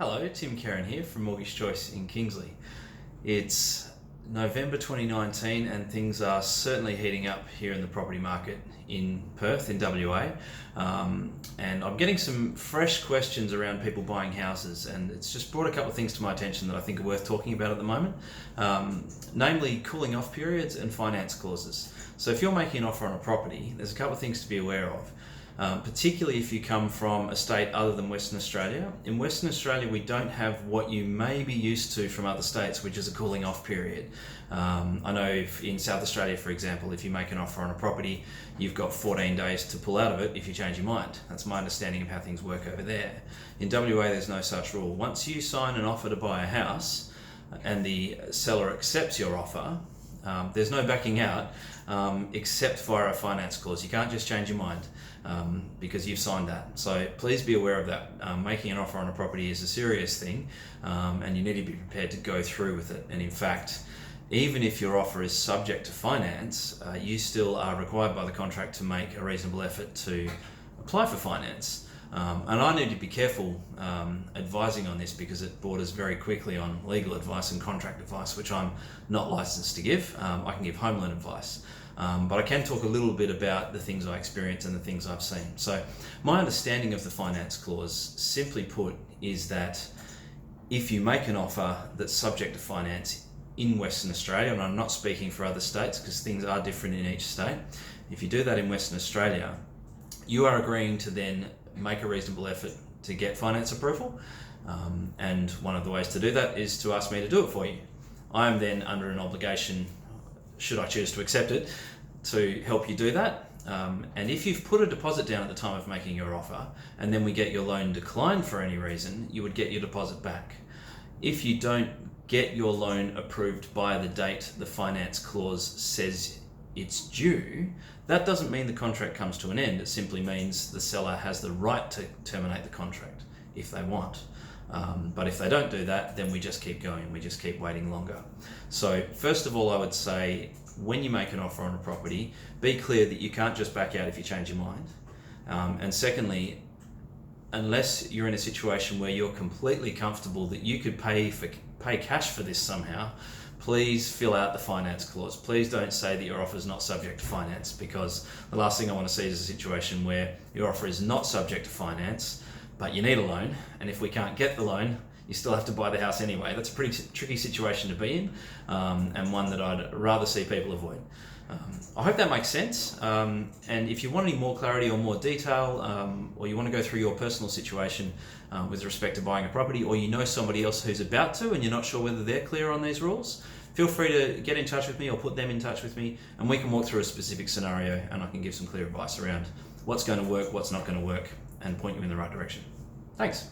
Hello, Tim Kerin here from Mortgage Choice in Kingsley. It's November 2019 and things are certainly heating up here in the property market in Perth, in WA. And I'm getting some fresh questions around people buying houses, and it's just brought a couple of things to my attention that I think are worth talking about at the moment, namely cooling off periods and finance clauses. So if you're making an offer on a property, there's a couple of things to be aware of. Particularly if you come from a state other than Western Australia. In Western Australia, we don't have what you may be used to from other states, which is a cooling off period. I know if in South Australia, for example, if you make an offer on a property, you've got 14 days to pull out of it if you change your mind. That's my understanding of how things work over there. In WA, there's no such rule. Once you sign an offer to buy a house and the seller accepts your offer, there's no backing out except via a finance clause. You can't just change your mind because you've signed that. So please be aware of that. Making an offer on a property is a serious thing, and you need to be prepared to go through with it. And in fact, even if your offer is subject to finance, you still are required by the contract to make a reasonable effort to apply for finance. And I need to be careful advising on this because it borders very quickly on legal advice and contract advice, which I'm not licensed to give. I can give home loan advice, but I can talk a little bit about the things I experience and the things I've seen. So my understanding of the finance clause, simply put, is that if you make an offer that's subject to finance in Western Australia, and I'm not speaking for other states because things are different in each state, if you do that in Western Australia, you are agreeing to then make a reasonable effort to get finance approval, and one of the ways to do that is to ask me to do it for you. I am then under an obligation, should I choose to accept it, to help you do that. And if you've put a deposit down at the time of making your offer and then we get your loan declined for any reason, you would get your deposit back. If you don't get your loan approved by the date the finance clause says it's due, that doesn't mean the contract comes to an end. It simply means the seller has the right to terminate the contract if they want. But if they don't do that, then we just keep going. We just keep waiting longer. So first of all, I would say when you make an offer on a property, be clear that you can't just back out if you change your mind. And secondly, unless you're in a situation where you're completely comfortable that you could pay cash for this somehow, please fill out the finance clause. Please don't say that your offer is not subject to finance, because the last thing I want to see is a situation where your offer is not subject to finance, but you need a loan, and if we can't get the loan, you still have to buy the house anyway. That's a pretty tricky situation to be in, and one that I'd rather see people avoid. I hope that makes sense, and if you want any more clarity or more detail, or you want to go through your personal situation with respect to buying a property, or you know somebody else who's about to and you're not sure whether they're clear on these rules, feel free to get in touch with me or put them in touch with me, and we can walk through a specific scenario and I can give some clear advice around what's going to work, what's not going to work, and point you in the right direction. Thanks.